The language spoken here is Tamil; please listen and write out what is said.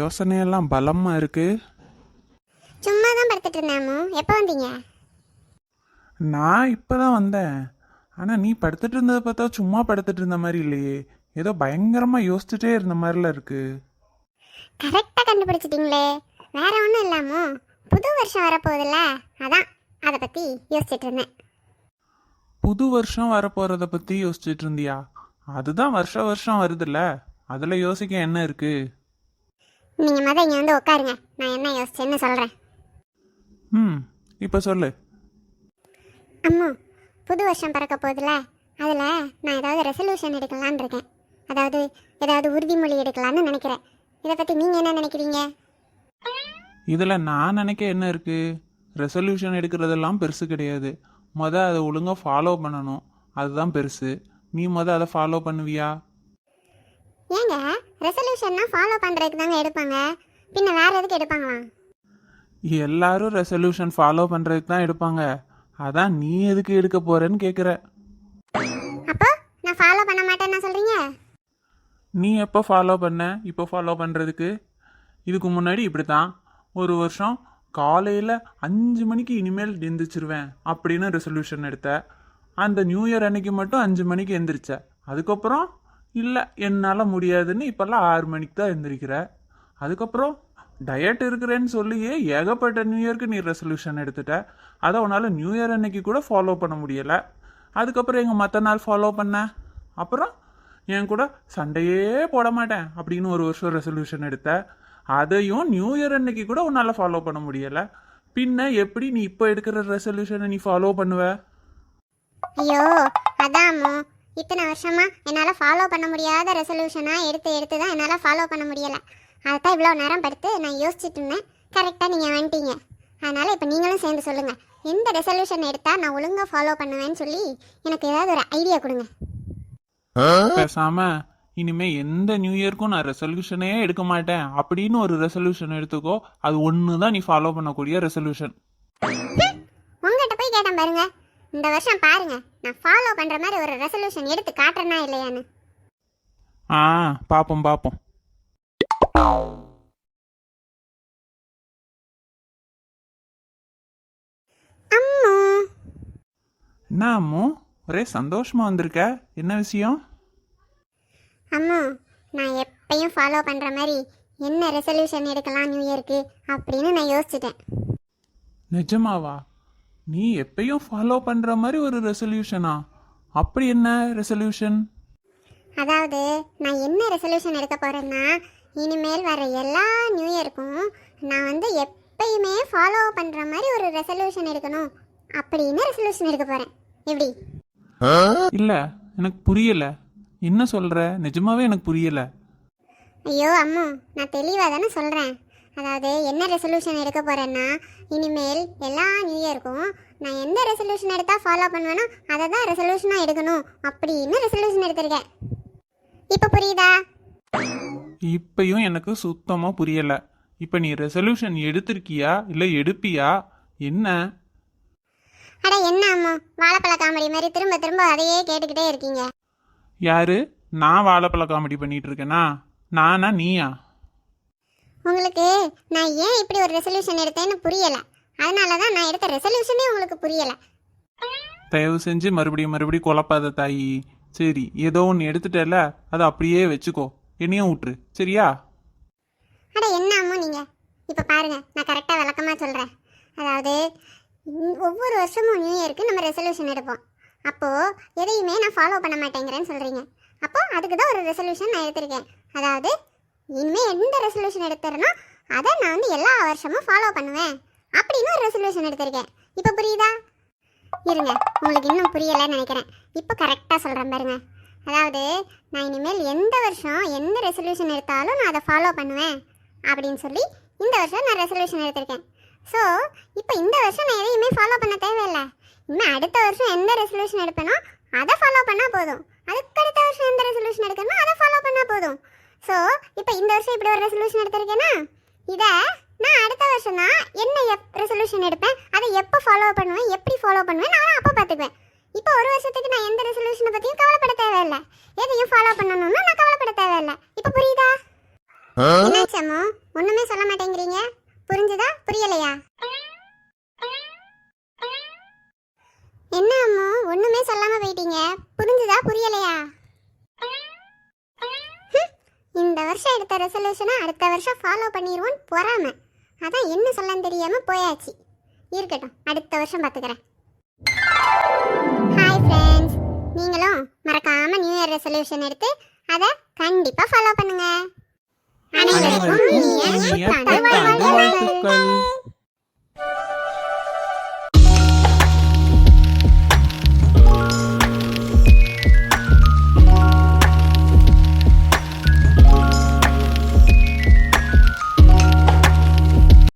யோசனையெல்லாம் பலமா இருக்கு. சும்மா தான் படுத்துட்டு இருந்தேன். எப்போ வந்தீங்க? நான் இப்பதான் வந்தேன். ஆனா நீ படுத்துட்டு இருந்ததை பார்த்தா சும்மா படுத்துட்டு இருந்த மாதிரி இல்லையே, ஏதோ பயங்கரமா யோசிச்சுட்டே இருந்த மாதிரில இருக்கு. கரெக்டாக கண்டுபிடிச்சிட்டிங்களே. வேற ஒன்றும் இல்லாமோ, புது வருஷம் வரப்போகுதுல்ல, அதான் அதை பற்றி யோசிச்சுட்டு இருந்தேன். புது வருஷம் வரப்போறத பத்தி யோசிச்சுட்டு இருந்தியா? அதுதான் வருஷம் வருதுல்ல, அதுல யோசிக்க என்ன இருக்கு? நீங்கள் மொதல் இங்கே வந்து உட்காருங்க, நான் என்ன யோசிச்சேன்னு சொல்கிறேன். இப்ப சொல்லு. அம்மா, புது வருஷம் பிறக்க போகுதுல, அதில் நான் ஏதாவது ரெசல்யூஷன் எடுக்கலான்னு இருக்கேன். அதாவது ஏதாவது உறுதிமொழி எடுக்கலான்னு நினைக்கிறேன். இதை பற்றி நீங்கள் என்ன நினைக்கிறீங்க? இதுல நான் நினைக்க என்ன இருக்கு? ரெசல்யூஷன் எடுக்கிறதெல்லாம் பெருசு கிடையாது. அதை ஒழுங்கா ஃபாலோ பண்ணணும், அதுதான் பெருசு. நீ அதை ஃபாலோ பண்ணுவியா? ஏங்க, ரெசல்யூஷன்னா ஃபாலோ பண்ணுறதுக்கு தாங்க எடுப்பாங்க, பின்ன வேறு எதுக்கு எடுப்பாங்களா? எல்லாரும் ரெசல்யூஷன் ஃபாலோ பண்றதுக்கு தான் எடுப்பாங்க. அதான் நீ எதுக்கு எடுக்க போறேன்னு கேக்குற. அப்போ நான் ஃபாலோ பண்ண மாட்டேன்னு சொல்றீங்க? நீ எப்போ ஃபாலோ பண்ண? இப்போ ஃபாலோ பண்றதுக்கு? இதுக்கு முன்னாடி இப்படித்தான் ஒரு வருஷம் காலையில் 5 மணிக்கு இனிமேல் எந்திரிச்சிருவேன் அப்படின்னு ரெசல்யூஷன் எடுத்த. அந்த நியூ இயர் அன்னைக்கு மட்டும் 5 மணிக்கு எந்திரிச்ச. அதுக்கப்புறம் இல்லை என்னால் முடியாதுன்னு இப்போல்லாம் 6 மணிக்கு தான் எந்திரிக்கிற. அதுக்கப்புறம் டயட் இருக்கிறேன்னு சொல்லியே ஏகப்பட்ட நியூ இயர்க்கு நீ ரெசல்யூஷன் எடுத்துட்ட. அதை உன்னால் நியூ இயர் அன்னைக்கு கூட ஃபாலோ பண்ண முடியலை. அதுக்கப்புறம் எங்கள் மற்ற நாள் ஃபாலோ பண்ண. அப்புறம் என் கூட சண்டையே போட மாட்டேன் அப்படின்னு ஒரு வருஷம் ரெசல்யூஷன் எடுத்த. அதையும் நியூ இயர் அன்னைக்கு கூட உன்னால் ஃபாலோ பண்ண முடியலை. பின்ன எப்படி நீ இப்போ எடுக்கிற ரெசல்யூஷனை நீ ஃபாலோ பண்ணுவ? ஐயோ, அதாமோ, இத்தனை வருஷமா என்னால் ஃபாலோ பண்ண முடியாத ரெசல்யூஷனா எடுத்து தான் என்னால் ஃபாலோ பண்ண முடியலை. அதுதான் இவ்வளோ நேரம் படுத்து நான் யோசிச்சுட்டு இருந்தேன். கரெக்டாக நீங்கள் வந்துட்டீங்க. அதனால் இப்போ நீங்களும் சேர்ந்து சொல்லுங்கள், எந்த ரெசல்யூஷன் எடுத்தால் நான் ஒழுங்காக ஃபாலோ பண்ணுவேன்னு சொல்லி எனக்கு ஏதாவது ஒரு ஐடியா கொடுங்க. பேசாம இனிமே எந்த நியூ இயர்க்கும் நான் ரெசல்யூஷனே எடுக்க மாட்டேன் அப்படின்னு ஒரு ரெசல்யூஷன் எடுத்துக்கோ. அது ஒன்று தான் நீ ஃபாலோ பண்ணக்கூடிய ரெசல்யூஷன். உங்கள்கிட்ட போய் கேட்டேன் பாருங்க, இந்த வருஷம் பாருங்க நான் ஃபாலோ பண்ணுற மாதிரி ஒரு ரெசல்யூஷன் எடுத்து காட்டுறேன்னா இல்லையான்னு. பார்ப்போம். என்ன அம்மு, ஒரே சந்தோஷமா வந்திருக்க? என்ன விஷயம்? அம்மா, நான் எப்பயும் ஃபாலோ பண்ணுற மாதிரி என்ன ரெசல்யூஷன் எடுக்கலாம் நியூ இயருக்கு அப்படின்னு நான் யோசிச்சுட்டேன். நிஜமாவா? நீ எப்பயும் ஃபாலோ பண்ற மாதிரி ஒரு ரெசல்யூஷனா? அப்படி என்ன ரெசல்யூஷன்? அதாவது நான் என்ன ரெசல்யூஷன் எடுக்க போறேன்னா, இனிமேல் வர எல்லா நியூ இயருக்கும் நான் எப்பயுமே ஃபாலோ பண்ணுற மாதிரி ஒரு ரெசல்யூஷன் எடுக்கணும் அப்படின்னு ரெசல்யூஷன் எடுக்க போகிறேன். எப்படி? இல்ல, எனக்கு புரியல. என்ன சொல்ற? நிஜமாவே எனக்கு புரியல. ஐயோ அம்மா, நான் தெளிவாக தானே சொல்கிறேன். அதாவது என்ன ரெசல்யூஷன் எடுக்க போகிறேன்னா, இனிமேல் எல்லா நியூ இயருக்கும் நான் எந்த ரெசல்யூஷன் எடுத்தால் ஃபாலோ பண்ணுவேனோ அதை தான் ரெசல்யூஷனாக எடுக்கணும் அப்படின்னு ரெசல்யூஷன் எடுத்திருக்கேன். இப்போ புரியுதா? இப்பயும் எனக்கு சுத்தமா புரியல. இப்ப நீ ரெசல்யூஷன் எடுத்திருக்கியா இல்ல எடுப்பியா? என்ன? அட என்ன அம்மா, வாழைப்பழ காமெடி மாதிரி திரும்ப திரும்ப அதையே கேட்டுக்கிட்டே இருக்கீங்க. யாரு? நான் வாழைப்பழ காமெடி பண்ணிட்டு இருக்கேனா? நானா நீயா? உங்களுக்கு நான் ஏன் இப்படி ஒரு ரெசல்யூஷன் எடுத்தேன்னு புரியல. அதனால தான் நான் எடுத்த ரெசல்யூஷனே உங்களுக்கு புரியல. தயவு செஞ்சு மறுபடியும் குழப்பாத தாயி. சரி, ஏதோ ஒன்று எடுத்துட்டல, அதை அப்படியே வச்சுக்கோ. என்னையும் விட்டுரு, சரியா? அட என்ன அம்மா நீங்க, இப்போ பாருங்க, நான் கரெக்டாக விளக்கமாக சொல்கிறேன். அதாவது ஒவ்வொரு வருஷமும் நியூ இயருக்கு நம்ம ரெசல்யூஷன் எடுப்போம். அப்போது எதையுமே நான் ஃபாலோ பண்ண மாட்டேங்கிறேன்னு சொல்கிறீங்க. அப்போது அதுக்கு தான் ஒரு ரெசல்யூஷன் நான் எடுத்திருக்கேன். அதாவது இனிமேல் எந்த ரெசல்யூஷன் எடுத்துறேனோ அதை நான் எல்லா வருஷமும் ஃபாலோ பண்ணுவேன் அப்படின்னு ஒரு ரெசல்யூஷன் எடுத்திருக்கேன். இப்போ புரியுதா? இருங்க, உங்களுக்கு இன்னும் புரியலைன்னு நினைக்கிறேன். இப்போ கரெக்டாக சொல்கிறேன் பாருங்க. அதாவது நான் இனிமேல் எந்த வருஷம் எந்த ரெசல்யூஷன் எடுத்தாலும் நான் அதை ஃபாலோ பண்ணுவேன் அப்படின்னு சொல்லி இந்த வருஷம் நான் ரெசல்யூஷன் எடுத்திருக்கேன். ஸோ இப்போ இந்த வருஷம் நான் எதையுமே ஃபாலோ பண்ண தேவையில்லை. இனிமேல் அடுத்த வருஷம் எந்த ரெசல்யூஷன் எடுப்பேனோ அதை ஃபாலோ பண்ணால் போதும். அதுக்கடுத்த வருஷம் எந்த ரெசல்யூஷன் எடுக்கணுமோ அதை ஃபாலோ பண்ணால் போதும். ஸோ இப்போ இந்த வருஷம் இப்படி ஒரு ரெசல்யூஷன் எடுத்திருக்கேன்னா, இதை நான் அடுத்த வருஷம் தான் என்ன ரெசல்யூஷன் எடுப்பேன், அதை எப்போ ஃபாலோ பண்ணுவேன், எப்படி ஃபாலோ பண்ணுவேன் நான் அப்போ பார்த்துக்குவேன். இப்போ ஒரு வருஷத்துக்கு நான் எந்த ரெசல்யூஷனை பற்றியும் கவலைப்பட தேவையில்லை. எதையும் ஃபாலோ பண்ணணும்னா நான் கவலைப்பட தேவையில்லை. இப்போ புரியுதா? என்னாச்சு அம்மு ஒண்ணுமே சொல்ல மாட்டேங்கிறீங்க புரிஞ்சுதா புரியலையா என்ன அம்மு ஒண்ணுமே சொல்லாம போயிட்டீங்க புரிஞ்சுதா புரியலையா இந்த வருஷம் எடுத்த ரெசல்யூஷனை அடுத்த வருஷம் ஃபாலோ பண்ணிடுவோம் பொறாம அதான் என்ன சொல்லன்னு தெரியாம போயாச்சு இருக்கட்டும் அடுத்த வருஷம் பார்த்துக்கிறேன் ஹாய் ஃப்ரெண்ட்ஸ் நீங்களும் மறக்காம நியூ இயர் ரெசல்யூஷன் எடுத்து அதை கண்டிப்பா ஃபாலோ பண்ணுங்க அனைவருக்கும் இனிய புத்தாண்டு வாழ்த்துக்கள்.